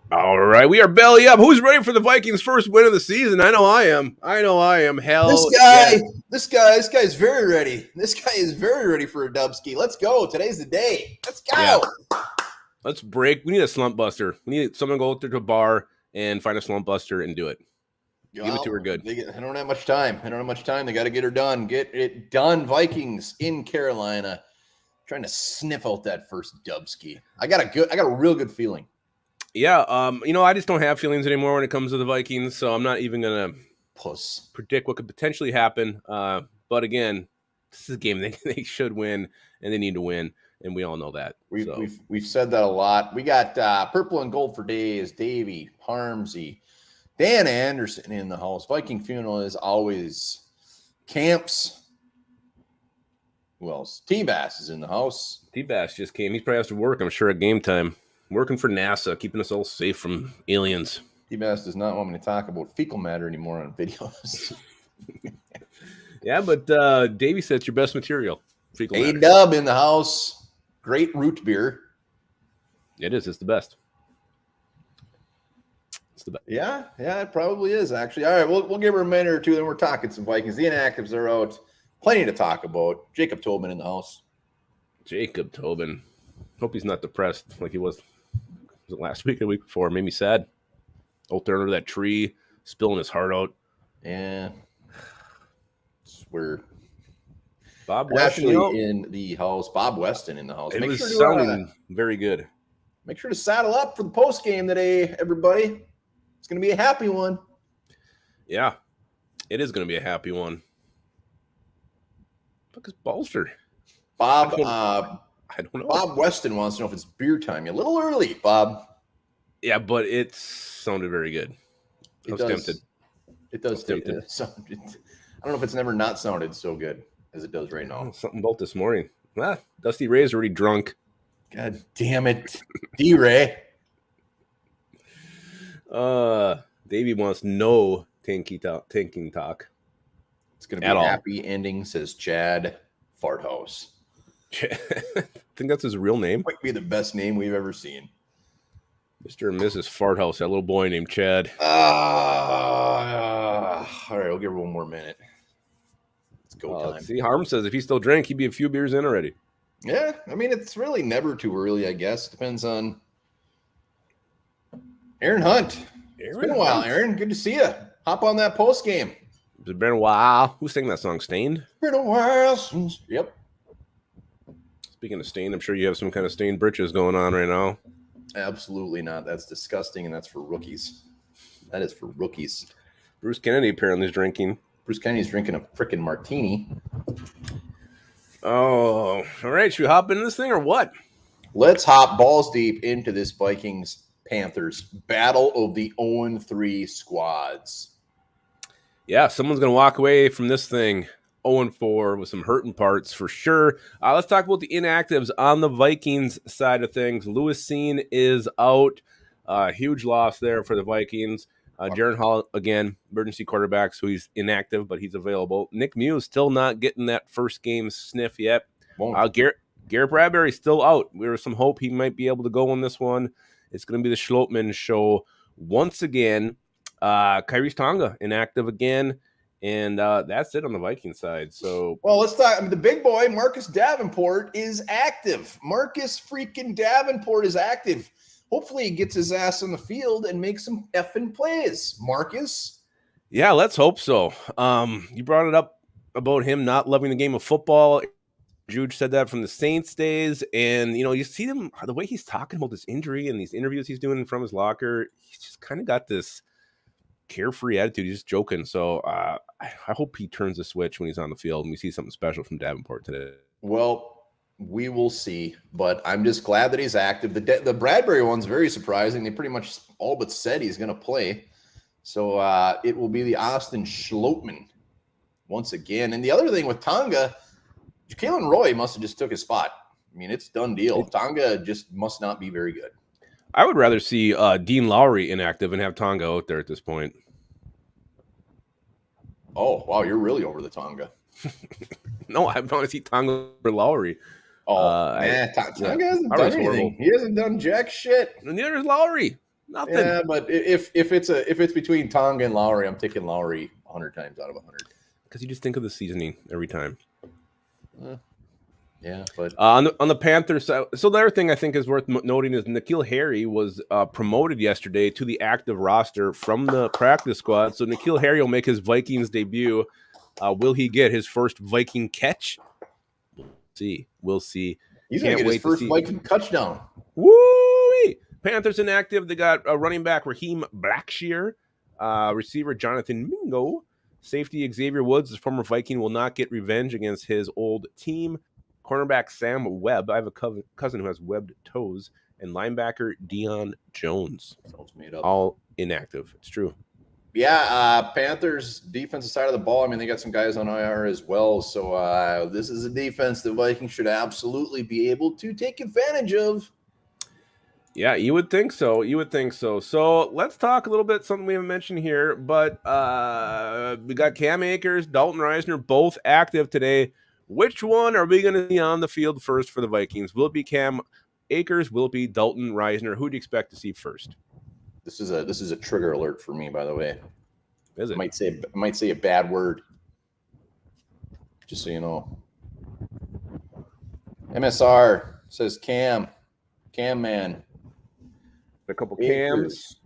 All right, we are belly up. Who's ready for the Vikings' first win of the season? I know I am. This Hell guy, yes. this guy is very ready. This guy is very ready for a dubski. Let's go. Today's the day. Let's Yeah. go. Let's break. We need a slump buster. We need someone to go out there to a bar and find a slump buster and do it. Give it to her good. I don't have much time. They got to get her done. Get it done. Vikings in Carolina, trying to sniff out that first dubski. I got a real good feeling. Yeah. I just don't have feelings anymore when it comes to the Vikings, so I'm not even gonna predict what could potentially happen. But again, this is a game they should win and they need to win, and we all know that. We've said that a lot. We got purple and gold for days. Davey, Harmsy, Dan Anderson in the house. Viking Funeral is always. Camps. Who else? T-Bass is in the house. T-Bass just came. He probably has to work, I'm sure, at game time. Working for NASA, keeping us all safe from aliens. T-Bass does not want me to talk about fecal matter anymore on videos. Yeah, but Davey said it's your best material. Fecal matter. A-Dub in the house. Great root beer. It is. It's the best. Yeah, it probably is, actually. All right, we'll give her a minute or two, then we're talking some Vikings. The inactives are out. Plenty to talk about. Jacob Tobin in the house. Jacob Tobin. Hope he's not depressed like he was it last week or the week before? Made me sad. Out there under that tree, spilling his heart out. Yeah. We're Bob Weston in the house. Bob Weston in the house. It was sounding very good. Make sure to saddle up for the post game today, everybody. It's going to be a happy one. Yeah, it is going to be a happy one. Fuck is Bolster? Bob, I don't know. Bob Weston wants to know if it's beer time. You're a little early, Bob. Yeah, but it sounded very good. I was tempted. It does. I don't know if it's never not sounded so good as it does right now. Something about this morning. Dusty Ray's already drunk. God damn it, D-Ray. Davey wants no tanking talk. It's going to be a happy ending, says Chad Farthouse. I think that's his real name. Might be the best name we've ever seen. Mr. and Mrs. Farthouse, that little boy named Chad. All right, we'll give her one more minute. It's go time. See, Harm says if he still drank, he'd be a few beers in already. Yeah, I mean, it's really never too early, I guess. Depends on Aaron Hunt. It's been a while, Aaron. Good to see you. Hop on that post game. It's been a while. Who sang that song? Stained? It's been a while since. Yep. Speaking of Stained, I'm sure you have some kind of stained britches going on right now. Absolutely not. That's disgusting, and that's for rookies. That is for rookies. Bruce Kennedy apparently is drinking. Bruce Kennedy's drinking a frickin' martini. Oh, all right. Should we hop into this thing or what? Let's hop balls deep into this Vikings-Panthers battle of the 0-3 squads. Yeah, someone's going to walk away from this thing 0-4 with some hurting parts for sure. Let's talk about the inactives on the Vikings side of things. Lewis Cine is out. Huge loss there for the Vikings. Jaron Hall, again, emergency quarterback, so he's inactive, but he's available. Nick Muse still not getting that first game sniff yet. Garrett Bradbury still out. There was some hope he might be able to go on this one. It's going to be the Schlotman show once again. Kyrie's Tonga inactive again, and that's it on the Viking side. So, well, let's talk. I mean, the big boy Marcus Davenport is active. Marcus freaking Davenport is active. Hopefully, he gets his ass on the field and makes some effing plays. Marcus. Yeah, let's hope so. You brought it up about him not loving the game of football. Juge said that from the Saints days, and you see him the way he's talking about this injury and these interviews he's doing from his locker. He's just kind of got this carefree attitude. He's just joking. So I hope he turns the switch when he's on the field and we see something special from Davenport today. Well, we will see, but I'm just glad that he's active. The Bradbury one's very surprising. They pretty much all but said he's going to play. So it will be the Austin Schlotman once again. And the other thing with Tonga, Jalen Roy must have just took his spot. I mean, it's done deal. Tonga just must not be very good. I would rather see Dean Lowry inactive and have Tonga out there at this point. Oh, wow, you're really over the Tonga. No, I want to see Tonga for Lowry. Oh, man, Tonga hasn't done anything. He hasn't done jack shit. And neither is Lowry. Nothing. Yeah, but if it's between Tonga and Lowry, I'm taking Lowry 100 times out of 100. Because you just think of the seasoning every time. Yeah, but On the Panthers side, so the other thing I think is worth noting is N'Keal Harry was promoted yesterday to the active roster from the practice squad. So N'Keal Harry will make his Vikings debut. Will he get his first Viking catch? We'll see. We'll see. he's gonna Can't get his wait to first see. Viking touchdown. Woo! Panthers inactive. They got a running back Raheem Blackshear, receiver Jonathan Mingo, safety Xavier Woods, the former Viking, will not get revenge against his old team. Cornerback Sam Webb. I have a cousin who has webbed toes, and linebacker Deion Jones. Sounds made up. All inactive. It's true. Yeah, Panthers defensive side of the ball. I mean, they got some guys on IR as well. So this is a defense the Vikings should absolutely be able to take advantage of. Yeah, you would think so. You would think so. So let's talk a little bit something we haven't mentioned here, but we got Cam Akers, Dalton Reisner, both active today. Which one are we going to see on the field first for the Vikings? Will it be Cam Akers? Will it be Dalton Reisner? Who do you expect to see first? This is a trigger alert for me, by the way. Is it? I might say a bad word, just so you know. MSR says Cam man. A couple Cams.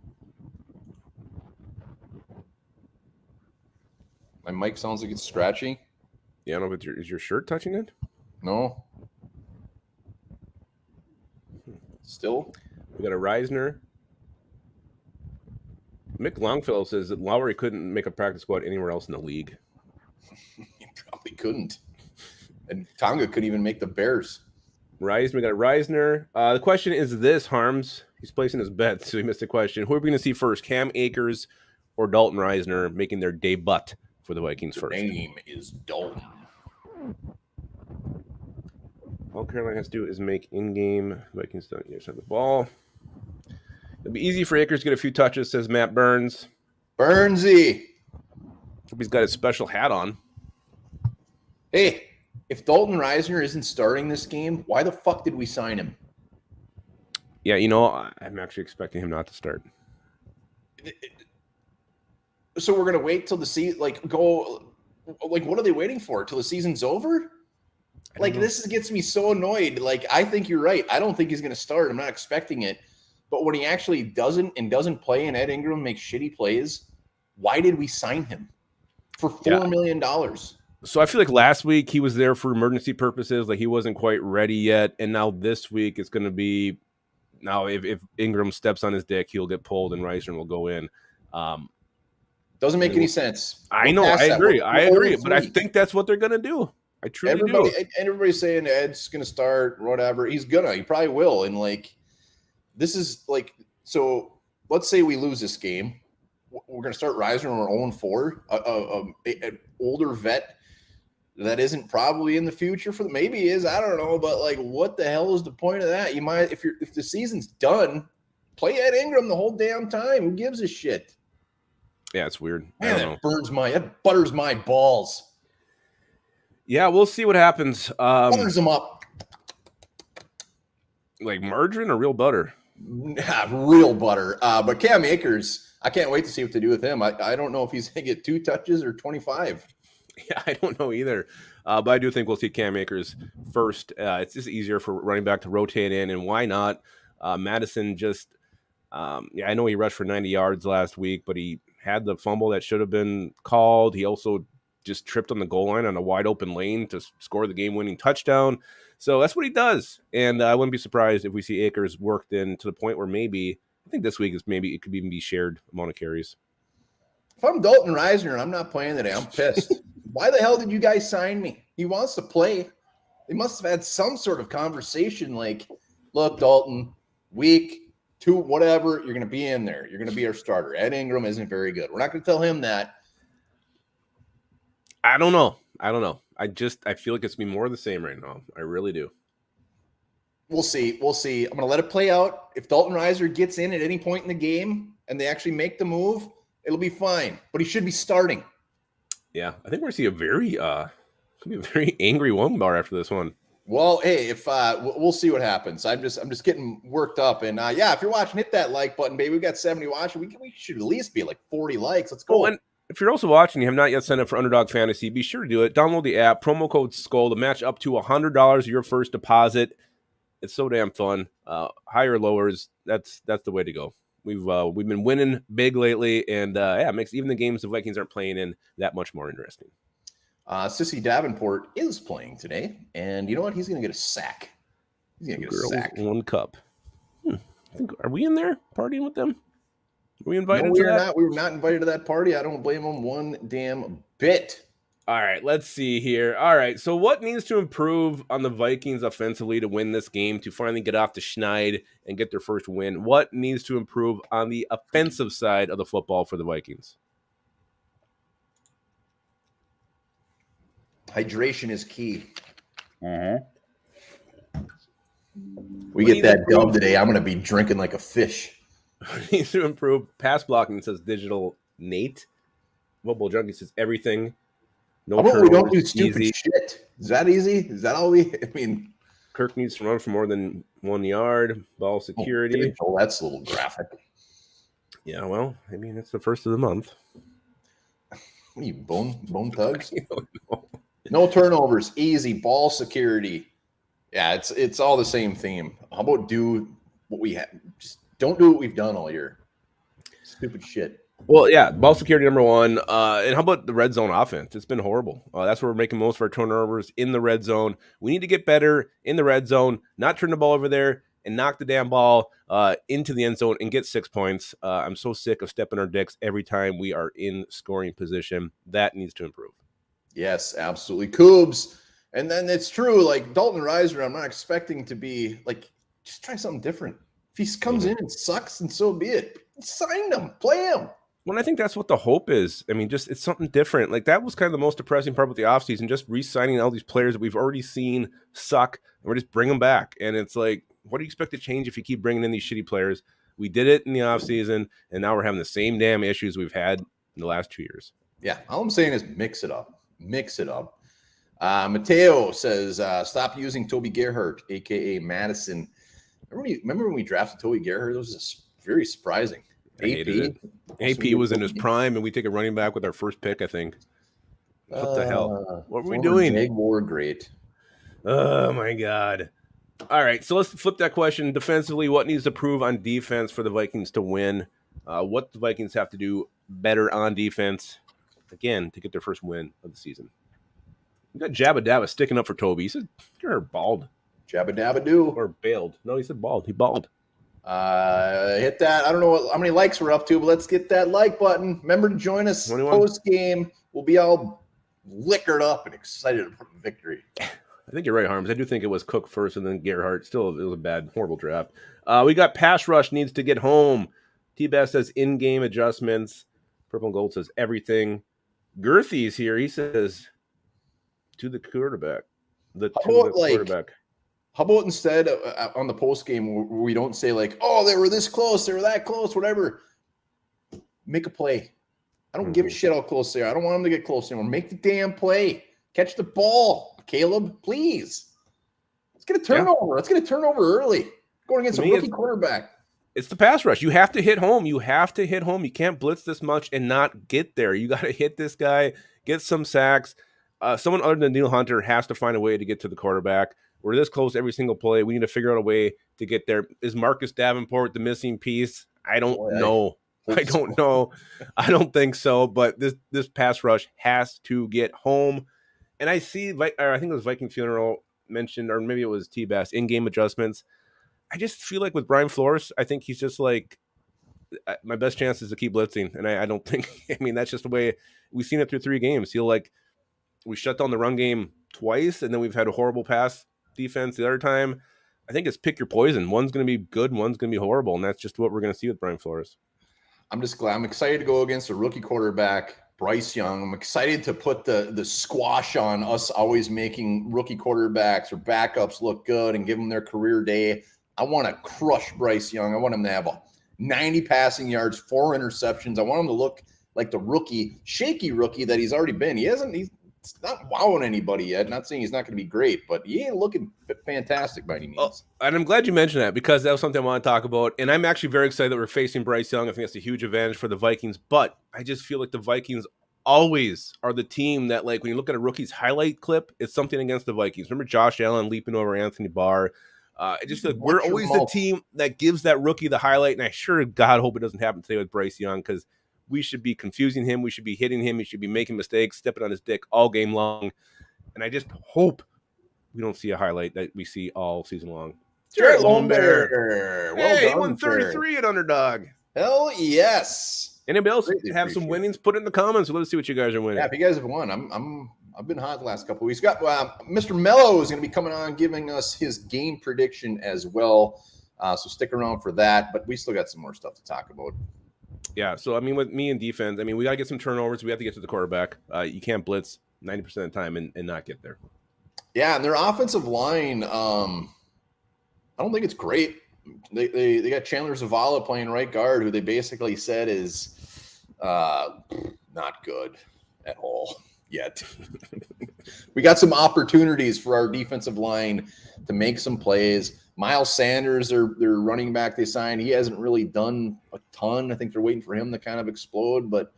My mic sounds like it's scratchy. Yeah, I don't know if is your shirt touching it? No. Still? We got a Reisner. Mick Longfellow says that Lowry couldn't make a practice squad anywhere else in the league. He probably couldn't. And Tonga couldn't even make the Bears. We got a Reisner. The question is this, Harms. He's placing his bet, so he missed the question. Who are we going to see first, Cam Akers or Dalton Reisner making their debut for the Vikings first? The name is Dalton. All Carolina has to do is make in-game Vikings don't use the ball. It'll be easy for Akers to get a few touches, says Matt Burns. Burnsy. Hope he's got his special hat on. Hey, if Dalton Reisner isn't starting this game, why the fuck did we sign him? Yeah, you know, I'm actually expecting him not to start. So we're gonna wait till the season, what are they waiting for? Till the season's over? This gets me so annoyed. I think you're right. I don't think he's gonna start. I'm not expecting it. But when he actually doesn't play and Ed Ingram makes shitty plays, why did we sign him for $4 million? So I feel like last week he was there for emergency purposes, like he wasn't quite ready yet. And now this week it's going to be, now if Ingram steps on his dick, he'll get pulled and Reisner will go in. Doesn't make any sense. I know, I agree. I agree. But I think that's what they're going to do. I truly do. Everybody's saying Ed's going to start, whatever. He probably will. And this is so let's say we lose this game. We're going to start Reisner and we're 0-4. An older vet that isn't probably in the future for maybe he is. I don't know. But what the hell is the point of that? You might, if the season's done, play Ed Ingram the whole damn time. Who gives a shit? Yeah, it's weird. Man, that butters my balls. Yeah, we'll see what happens. Butters them up. Like margarine or real butter? Real butter. But Cam Akers, I can't wait to see what to do with him. I don't know if he's going to get 2 touches or 25. Yeah, I don't know either. But I do think we'll see Cam Akers first. It's just easier for running back to rotate in, and why not? Madison just, I know he rushed for 90 yards last week, but he had the fumble that should have been called. He also just tripped on the goal line on a wide open lane to score the game-winning touchdown. So that's what he does. And I wouldn't be surprised if we see Akers worked in to the point where maybe, I think this week it could even be shared amount of carries. If I'm Dalton Reisner and I'm not playing today, I'm pissed. Why the hell did you guys sign me? He wants to play. They must have had some sort of conversation look, Dalton, week 2, whatever, you're going to be in there. You're going to be our starter. Ed Ingram isn't very good. We're not going to tell him that. I don't know. I feel like it's going to be more of the same right now. I really do. We'll see. I'm going to let it play out. If Dalton Reisner gets in at any point in the game and they actually make the move, it'll be fine. But he should be starting. Yeah, I think we're going to see a very angry one bar after this one. Well, hey, if we'll see what happens. I'm just getting worked up, and yeah, if you're watching, hit that like button, baby. We got 70 watching. We should at least be like 40 likes. Let's go. Oh, and if you're also watching, you have not yet signed up for Underdog Fantasy, be sure to do it. Download the app, promo code SKULL to match up to $100 of your first deposit. It's so damn fun. Higher lowers, that's the way to go. We've been winning big lately, and yeah, it makes even the games the Vikings aren't playing in that much more interesting. Sissy Davenport is playing today, and you know what? He's going to get a sack. He's going to get a sack. 1 cup. Are we in there partying with them? Are we invited? No, we to are that? not. We were not invited to that party. I don't blame him one damn bit. All right, let's see here. All right, so what needs to improve on the Vikings offensively to win this game, to finally get off the schneid and get their first win? What needs to improve on the offensive side of the football for the Vikings? Hydration is key. Mm-hmm. We get that dub today. I'm going to be drinking like a fish. Needs to improve. Pass blocking says Digital Nate. Football Junkie says everything. No, how about we don't do stupid shit? Is that easy? Is that all we? I mean, Kirk needs to run for more than 1 yard. Ball security. Oh, that's a little graphic. Yeah, well, I mean, it's the first of the month. What are you, bone thugs? No turnovers, easy ball security. Yeah, it's all the same theme. How about do what we have? Just don't do what we've done all year. Stupid shit. Well, yeah, ball security number 1. And how about the red zone offense? It's been horrible. That's where we're making most of our turnovers, in the red zone. We need to get better in the red zone, not turn the ball over there and knock the damn ball into the end zone and get 6 points. I'm so sick of stepping our dicks every time we are in scoring position. That needs to improve. Yes, absolutely. Coobs. And then it's true, like Dalton Reiser, I'm not expecting to be like, just try something different. If he comes in and sucks, and so be it. Sign him, play him. Well, I think that's what the hope is. I mean, just it's something different. Like that was kind of the most depressing part with the offseason, just re-signing all these players that we've already seen suck, and we're just bring them back. And it's like, what do you expect to change if you keep bringing in these shitty players? We did it in the offseason, and now we're having the same damn issues we've had in the last 2 years. Yeah, all I'm saying is mix it up. Mix it up. Mateo says, stop using Toby Gerhardt, a.k.a. Madison. Remember when we drafted Toby Gerhardt? It was just very surprising. AP was in his prime, and we take a running back with our first pick, I think. What the hell? What were we doing? Jaguar great. Oh, my God. All right, so let's flip that question. Defensively, what needs to prove on defense for the Vikings to win? What the Vikings have to do better on defense, again, to get their first win of the season? We got Jabba Dabba sticking up for Toby. He said, you're bald. Jabba Dabba do. Or bailed. No, he said bald. He bald. Hit that. I don't know how many likes we're up to, but let's get that like button. Remember to join us 21. Post game. We'll be all liquored up and excited for victory. I think you're right, Harms. I do think it was Cook first and then Gerhardt. Still, it was a bad, horrible draft. We got pass rush needs to get home. T-Bass says in-game adjustments. Purple and Gold says everything. Girthy's here. He says to the quarterback. Quarterback. How about instead on the post game where we don't say like, oh, they were this close, they were that close, whatever. Make a play. I don't give a shit how close they are. I don't want them to get close anymore. Make the damn play. Catch the ball, Caleb, please. Let's get a turnover. Yeah. Let's get a turnover early. Going against a rookie quarterback. It's the pass rush. You have to hit home. You can't blitz this much and not get there. You got to hit this guy, get some sacks. Someone other than Neil Hunter has to find a way to get to the quarterback. We're this close every single play. We need to figure out a way to get there. Is Marcus Davenport the missing piece? I don't know. I don't think so. But this pass rush has to get home. And I see, I think it was Viking Funeral mentioned, or maybe it was T-Bass, in-game adjustments. I just feel like with Brian Flores, I think he's just like, my best chance is to keep blitzing. And I don't think, I mean, that's just the way we've seen it through 3 games. We shut down the run game twice, and then we've had a horrible pass defense the other time. I think it's pick your poison. One's going to be good, one's going to be horrible, and that's just what we're going to see with Brian Flores. I'm just glad. I'm excited to go against a rookie quarterback, Bryce Young. I'm excited to put the squash on us always making rookie quarterbacks or backups look good and give them their career day. I want to crush Bryce Young. I want him to have 90 passing yards, 4 interceptions. I want him to look like the rookie, shaky rookie that he's already been. He's it's not wowing anybody yet. Not saying he's not going to be great, but he ain't looking fantastic by any means. And I'm glad you mentioned that because that was something I want to talk about. And I'm actually very excited that we're facing Bryce Young. I think that's a huge advantage for the Vikings. But I just feel like the Vikings always are the team that, like, when you look at a rookie's highlight clip, it's something against the Vikings. Remember Josh Allen leaping over Anthony Barr? I just feel like we're always the team that gives that rookie the highlight. And I sure God hope it doesn't happen today with Bryce Young, because we should be confusing him. We should be hitting him. He should be making mistakes, stepping on his dick all game long. And I just hope we don't see a highlight that we see all season long. Jared Lonebear. Well done, he won 33 at Underdog. Hell yes. Anybody else have some winnings? Put it in the comments. Let's see what you guys are winning. Yeah, if you guys have won, I've been hot the last couple of weeks. Got Mr. Mello is going to be coming on giving us his game prediction as well. So stick around for that. But we still got some more stuff to talk about. Yeah, so I mean, with me and defense, I mean, we got to get some turnovers. We have to get to the quarterback. You can't blitz 90% of the time and not get there. Yeah, and their offensive line, I don't think it's great. They got Chandler Zavala playing right guard, who they basically said is not good at all yet. We got some opportunities for our defensive line to make some plays. Miles Sanders, their running back they signed, he hasn't really done a ton. I think they're waiting for him to kind of explode, but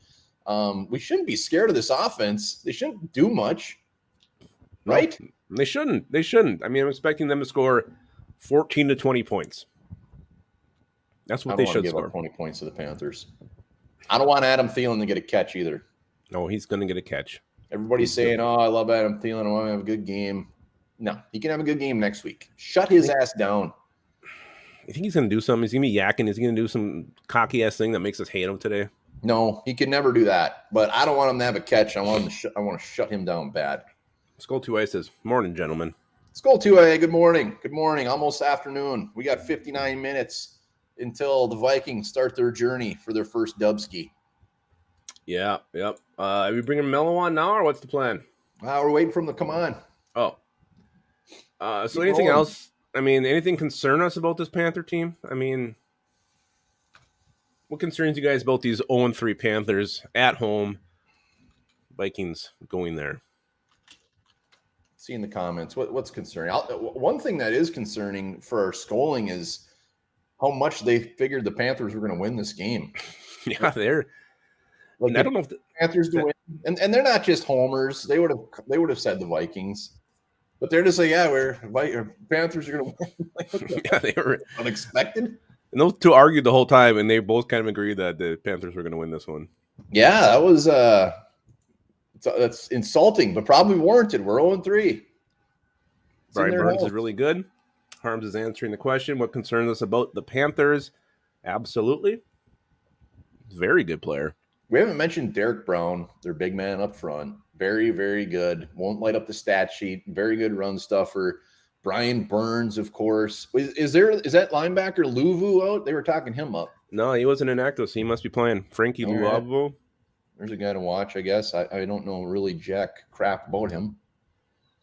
we shouldn't be scared of this offense. They shouldn't do much, right? No, they shouldn't. They shouldn't. I mean, I'm expecting them to score 14 to 20 points. That's what they should score. 20 points to the Panthers. I don't want Adam Thielen to get a catch either. No, he's going to get a catch. Everybody's saying, "Oh, I love Adam Thielen. I want to have a good game." No, he can have a good game next week. Shut his ass down. You think he's going to do something? Is he going to be yakking? Is he going to do some cocky ass thing that makes us hate him today? No, he can never do that. But I don't want him to have a catch. I want to shut him down bad. Skull 2A says, "Morning, gentlemen." Skull 2A, good morning. Good morning. Almost afternoon. We got 59 minutes until the Vikings start their journey for their first Dubski. Yeah, yep. Are we bringing Mello on now, or what's the plan? We're waiting for him to come on. Oh. So anything else? I mean, anything concern us about this Panther team? I mean, what concerns you guys about these 0-3 Panthers at home? Vikings going there. See in the comments what's concerning. One thing that is concerning for our scolding is how much they figured the Panthers were going to win this game. Yeah, they're. Like, I don't know if the Panthers do win, and they're not just homers. They would have said the Vikings, but they're just like, yeah, Panthers are going to win. Like, yeah, they were unexpected. And those two argued the whole time, and they both kind of agreed that the Panthers were going to win this one. Yeah, that was that's insulting, but probably warranted. We're 0-3. Brian Burns is really good. Harms is answering the question. What concerns us about the Panthers? Absolutely. Very good player. We haven't mentioned Derek Brown, their big man up front. Very, very good. Won't light up the stat sheet. Very good run stuffer. Brian Burns, of course. Is that linebacker Luvu out? They were talking him up. No, he wasn't inactive, so he must be playing. Frankie Luavo. Right. There's a guy to watch, I guess. I don't know really jack crap about him.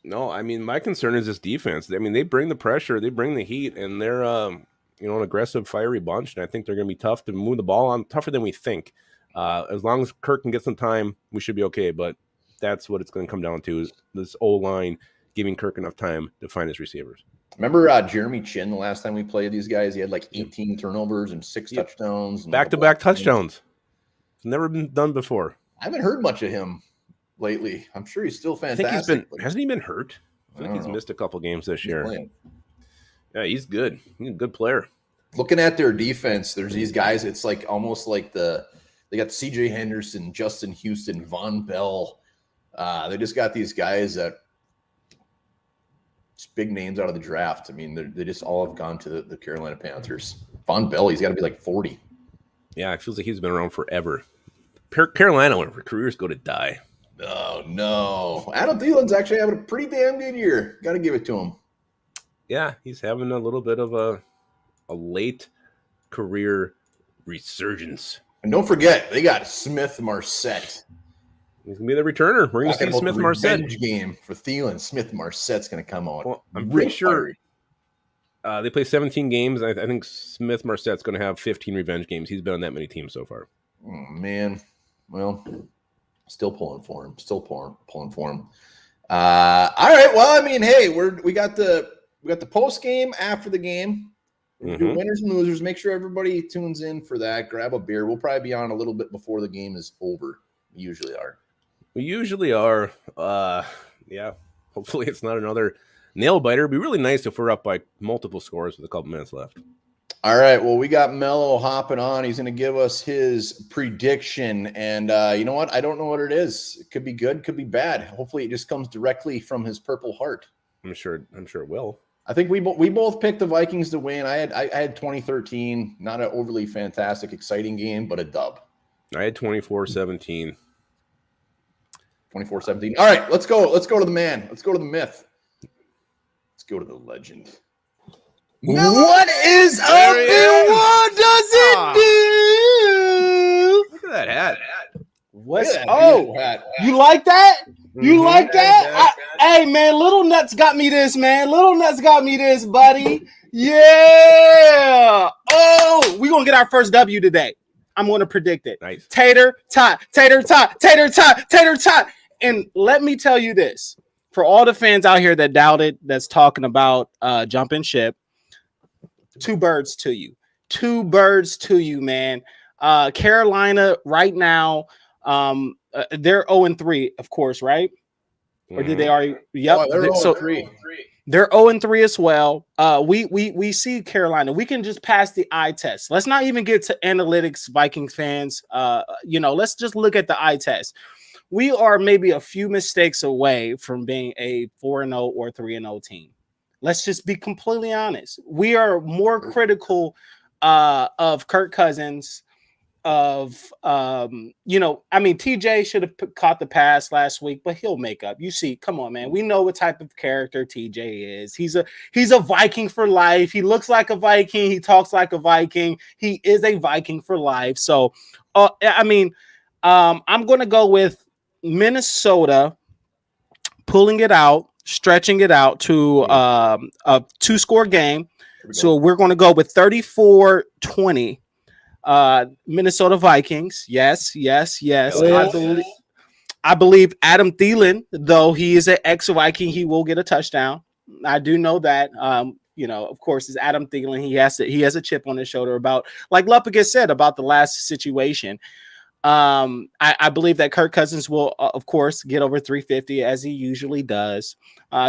No, I mean, my concern is this defense. I mean, they bring the pressure, they bring the heat, and they're an aggressive, fiery bunch, and I think they're going to be tough to move the ball on, tougher than we think. As long as Kirk can get some time, we should be okay, but that's what it's going to come down to, is this O-line giving Kirk enough time to find his receivers. Remember Jeremy Chin the last time we played these guys? He had like 18 turnovers and 6 touchdowns. Back-to-back touchdowns. It's never been done before. I haven't heard much of him lately. I'm sure he's still fantastic. Hasn't he been hurt? I think he's missed a couple games this year. Playing. Yeah, he's good. He's a good player. Looking at their defense, there's these guys. It's like almost like they got C.J. Henderson, Justin Houston, Von Bell. They just got these guys that just big names out of the draft. I mean, they just all have gone to the Carolina Panthers. Von Bell, he's got to be like 40. Yeah, it feels like he's been around forever. Carolina, when careers go to die. Oh, no. Adam Thielen's actually having a pretty damn good year. Got to give it to him. Yeah, he's having a little bit of a late career resurgence. And don't forget, they got Smith-Marsette. He's going to be the returner. We're going to see Smith-Marsette. Revenge game for Thielen. Smith-Marsette's going to come out. Well, I'm pretty sure they play 17 games. I think Smith-Marsette's going to have 15 revenge games. He's been on that many teams so far. Oh, man. Well, Still pulling for him. Pulling for him. All right. Well, I mean, hey, we got the post game after the game. We'll do winners and losers. Make sure everybody tunes in for that. Grab a beer. We'll probably be on a little bit before the game is over. We usually are. Yeah. Hopefully it's not another nail biter. It'd be really nice if we're up by multiple scores with a couple minutes left. All right. Well, we got Mello hopping on. He's going to give us his prediction. And you know what? I don't know what it is. It could be good, could be bad. Hopefully it just comes directly from his purple heart. I'm sure it will. I think we both picked the Vikings to win. I had 2013, not an overly fantastic, exciting game, but a dub. I had 24-17. 24-17. All right, let's go. Let's go to the man. Let's go to the myth. Let's go to the legend. What is up and what does it do? Look at that hat. What's hat. You like that? You like that? Hey man, Little Nuts got me this, man. Little Nuts got me this, buddy. Yeah. Oh, we're gonna get our first W today. I'm gonna predict it. Nice. Tater tot. And let me tell you this. For all the fans out here that doubted, that's talking about jumping ship. Two birds to you, man. Carolina right now, they're 0-3, of course, right? Or did they already? Yep. Oh, they're 0-3. They're 0-3 as well. We see Carolina. We can just pass the eye test. Let's not even get to analytics, Vikings fans. Let's just look at the eye test. We are maybe a few mistakes away from being a 4-0 or 3-0 team. Let's just be completely honest. We are more critical of Kirk Cousins, TJ should have caught the pass last week, but he'll make up. You see, come on, man. We know what type of character TJ is. He's a Viking for life. He looks like a Viking. He talks like a Viking. He is a Viking for life. So, I'm going to go with Minnesota pulling it out, stretching it out to a 2-score game. So we're going to go with 34-20. Minnesota Vikings. Yes. I believe Adam Thielen, though he is an ex-Viking, he will get a touchdown. I do know that. Of course, it's Adam Thielen. He has a chip on his shoulder about, like Lupagus said, about the last situation. I believe that Kirk Cousins will, of course, get over 350 as he usually does.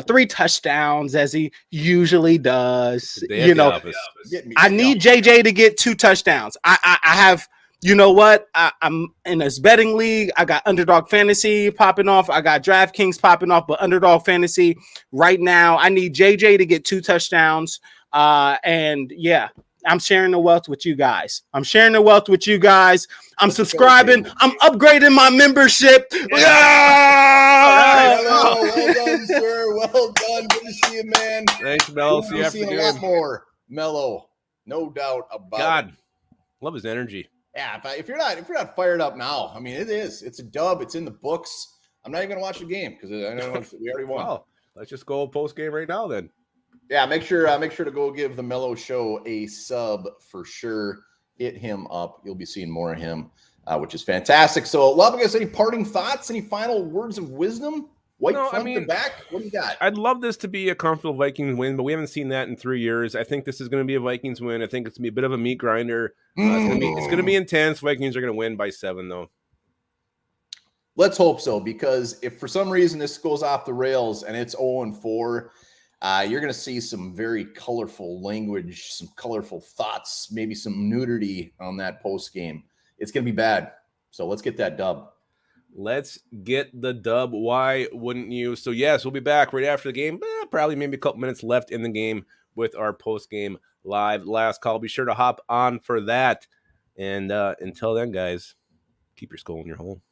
3 touchdowns as he usually does. I need JJ to get 2 touchdowns. I have, I'm in this betting league. I got Underdog Fantasy popping off. I got DraftKings popping off, but Underdog Fantasy right now, I need JJ to get 2 touchdowns. I'm sharing the wealth with you guys. I'm subscribing. I'm upgrading my membership. Yeah! Well done, sir. Well done. Good to see you, man. Thanks, Mello. See you after the game. A lot more Mello. No doubt about it. Love his energy. Yeah, if you're not fired up now, I mean, it's a dub. It's in the books. I'm not even gonna watch the game because I know we already won. Well, let's just go post game right now then. Yeah, make sure to go give the Mello Show a sub for sure. Hit him up. You'll be seeing more of him, which is fantastic. So, Lupagus, any parting thoughts? Any final words of wisdom? Front to back? What do you got? I'd love this to be a comfortable Vikings win, but we haven't seen that in 3 years. I think this is going to be a Vikings win. I think it's going to be a bit of a meat grinder. It's going to be intense. Vikings are going to win by 7, though. Let's hope so, because if for some reason this goes off the rails and it's 0-4, you're going to see some very colorful language, some colorful thoughts, maybe some nudity on that post game. It's going to be bad. So let's get that dub. Let's get the dub. Why wouldn't you? So, yes, we'll be back right after the game. Probably maybe a couple minutes left in the game with our post-game live last call. Be sure to hop on for that. And until then, guys, keep your skull in your hole.